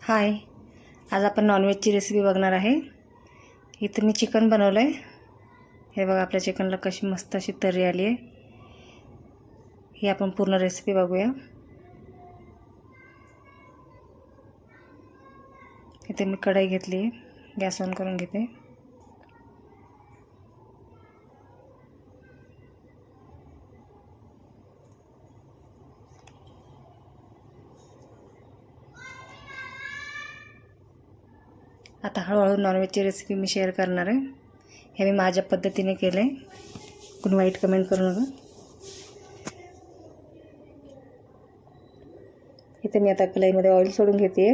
हाय, आज आपण नॉनव्हेजची रेसिपी बघणार आहे। इथं मी चिकन बनवलं आहे। हे बघा, आपल्या चिकनला कशी मस्त अशी तर्री आली आहे। ही आपण पूर्ण रेसिपी बघूया। इथे मी कढई घेतली आहे, गॅस ऑन करून घेते। आता हळूहळू नॉनव्हेजची रेसिपी मी शेअर करणार आहे। हे मी माझ्या पद्धतीने केले, कोणी वाईट कमेंट करू नका। इथे मी आता कढईमध्ये ऑइल सोडून घेते।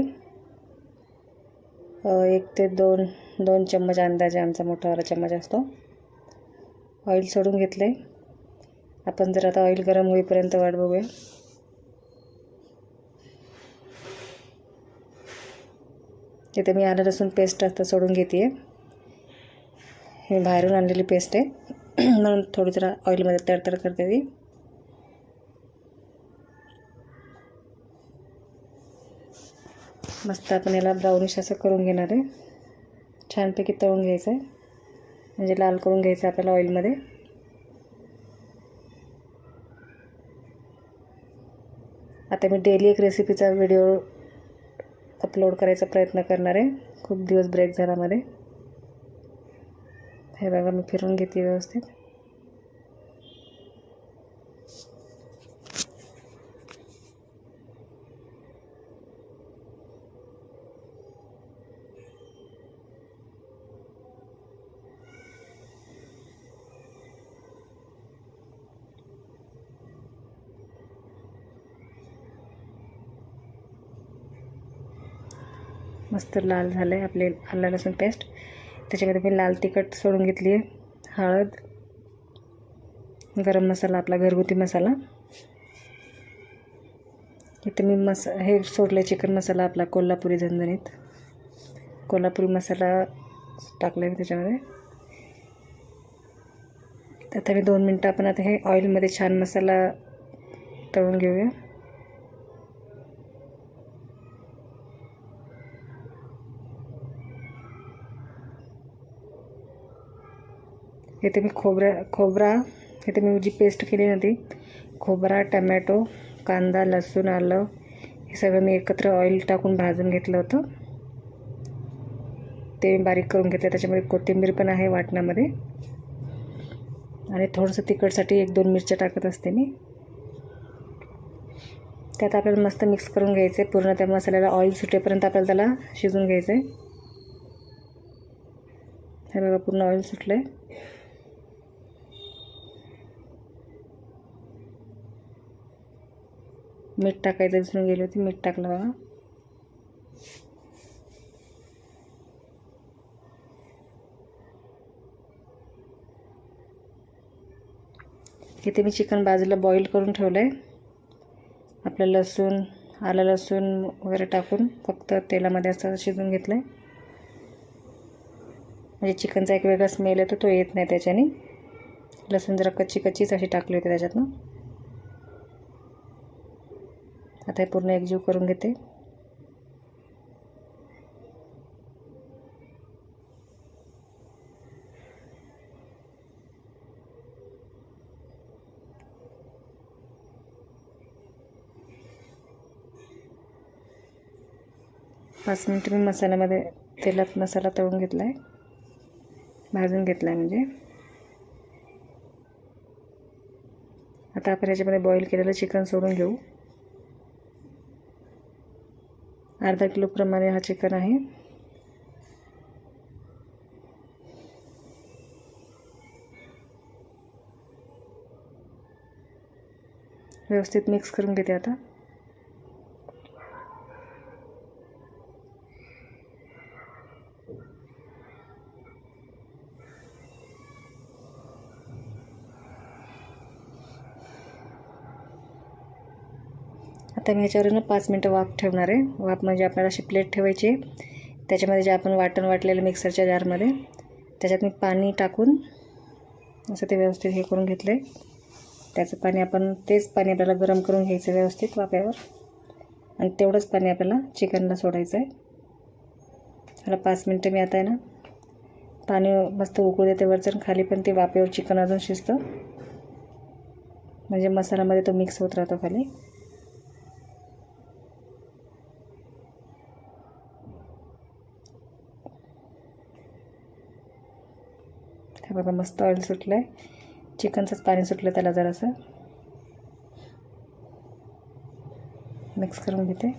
1 ते 2 चम्मच अंदाजे, आमचा मोठावाला चम्मच असतो। ऑइल सोडून घेतले। आपण जर आता ऑइल गरम होईपर्यंत वाट बघूया। इथे मी आलं लसूण पेस्ट आता सोडून घेते। हे बाहेरून आणलेली पेस्ट आहे, म्हणून थोडी जरा ऑइलमध्ये तडतड करते ती। मस्त आपण याला ब्राउनिश असं करून घेणार आहे। छानपैकी तळून घ्यायचं आहे, म्हणजे लाल करून घ्यायचं आपल्याला ऑइलमध्ये। आता मी डेली एक रेसिपीचा व्हिडिओ अपलोड करायचा प्रयत्न करणार आहे। खूप दिवस ब्रेक झाला मध्ये। हे बघा, मी फिरून घेते व्यवस्थित। मस्त लाल झालं आहे आपले आलं लसूण पेस्ट। त्याच्यामध्ये मी लाल तिखट सोडून घेतली आहे, हळद, गरम मसाला, आपला घरगुती मसाला। इथे मी हे सोडले चिकन मसाला, आपला कोल्हापुरी झणझणीत कोल्हापुरी मसाला टाकला आहे त्याच्यामध्ये। आता मी 2 मिनटं आपण आता हे ऑइलमध्ये छान मसाला तळून घेऊया। इथे मी खोबरा इथे मी जी पेस्ट केली ना, ती खोबरा, टमॅटो, कांदा, लसूण, आलं हे सगळं मी एकत्र ऑइल टाकून भाजून घेतलं होतं। ते बारीक करून घेतलं। त्याच्यामध्ये कोथिंबीर पण आहे वाटणामध्ये, आणि थोडंसं तिखटसाठी 1-2 मिरच्या टाकत असते मी। त्यात आपल्याला मस्त मिक्स करून घ्यायचं आहे। पूर्ण त्या मसाल्याला ऑइल सुटेपर्यंत आपल्याला त्याला शिजवून घ्यायचं आहे। हे बघा, पूर्ण ऑइल सुटलं आहे। मीठ टाकायचं विसरून गेली होती, मीठ टाकलं बघा। इथे मी चिकन बाजूला बॉईल करून ठेवलं आहे। आपलं लसूण, आलं लसूण वगैरे टाकून फक्त तेलामध्ये असं शिजवून घेतलं आहे, म्हणजे चिकनचा एक वेगळा स्मेल येतो, तो येत नाही त्याच्याने। लसूण जरा कच्चीच अशी टाकली होती त्याच्यातनं। आता हे पूर्ण एकजीव करून घेते। पाच मिनिट मी मसाल्यामध्ये तेलात मसाला तळून घेतला आहे, भाजून घेतला आहे म्हणजे। आता आपण याच्यामध्ये बॉईल केलेलं चिकन सोडून घेऊ। अर्धा किलो प्रमाणे हा चिकन आहे। व्यवस्थित मिक्स करून घेते आता। आता मी ह्याच्यावर 5 मिनिटं वाफ ठेवणार आहे। वाफ म्हणजे आपल्याला अशी प्लेट ठेवायची, त्याच्यामध्ये जे आपण वाटण वाटलेलं मिक्सरच्या जारमध्ये, त्याच्यात मी पाणी टाकून असं ते व्यवस्थित हे करून घेतलं आहे। त्याचं पाणी आपण तेच पाणी आपल्याला गरम करून घ्यायचं व्यवस्थित वाफेवर। आणि तेवढंच पाणी आपल्याला चिकनला सोडायचं आहे. त्याला 5 मिनटं मी आता आहे ना पाणी मस्त उकळू देते वरचं खाली, पण ते वाफेवर चिकन अजून शिजतं, म्हणजे मसाल्यामध्ये तो मिक्स होत राहतो खाली. हे बघा मस्त ऑइल सुटलं आहे, चिकनचंच पाणी सुटलं त्याला. जरासं मिक्स करून घेते.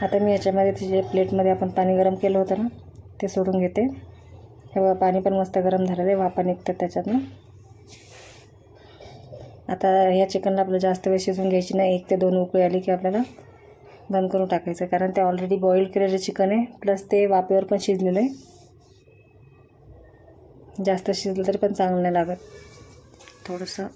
आता मी याच्यामध्ये जे प्लेटमध्ये आपण पाणी गरम केलं होतं ना ते सोडून घेते. हे बघा पाणी पण मस्त गरम झालेलं आहे, वाफा निघतात त्याच्यातनं. आता ह्या चिकनला आपलं जास्त वेळ शिजवून घ्यायची नाही. 1 ते 2 उकळी आली की आपल्याला बंद करून टाकायचं, कारण ते ऑलरेडी बॉईल केलेलं चिकन आहे, प्लस ते वाफेवर पण शिजलेलं आहे. जास्त शिजलं तरी पण चांगलं नाही लागत. थोडंसं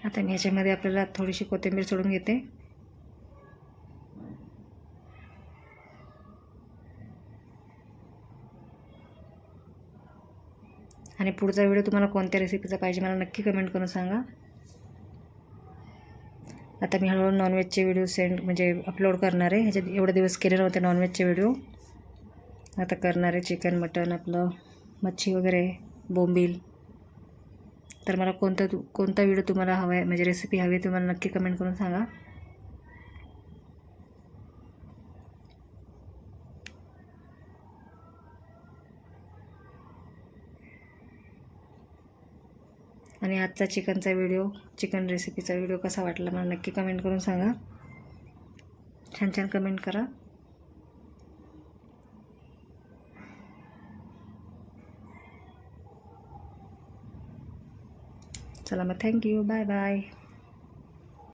आता मी ह्याच्यामध्ये आपल्याला थोडीशी कोथिंबीर सोडून घेते. आणि पुढचा व्हिडिओ तुम्हाला कोणत्या रेसिपीचा पाहिजे मला नक्की कमेंट करून सांगा. आता मी हळूहळू नॉनव्हेजचे व्हिडिओ म्हणजे अपलोड करणार आहे. ह्याच्यात एवढे दिवस केले नव्हते नॉनव्हेजचे व्हिडिओ, आता करणार आहे. चिकन, मटन, आपलं मच्छी वगैरे, बोंबील. तर मला कोणता व्हिडिओ तुम्हाला हवा आहे, म्हणजे रेसिपी हवी आहे, तुम्हाला नक्की कमेंट करून सांगा. आणि आजचा चिकन रेसिपीचा व्हिडिओ कसा वाटला मला नक्की कमेंट करून सांगा. छान छान कमेंट करा. चला मग, थँक्यू, बाय बाय.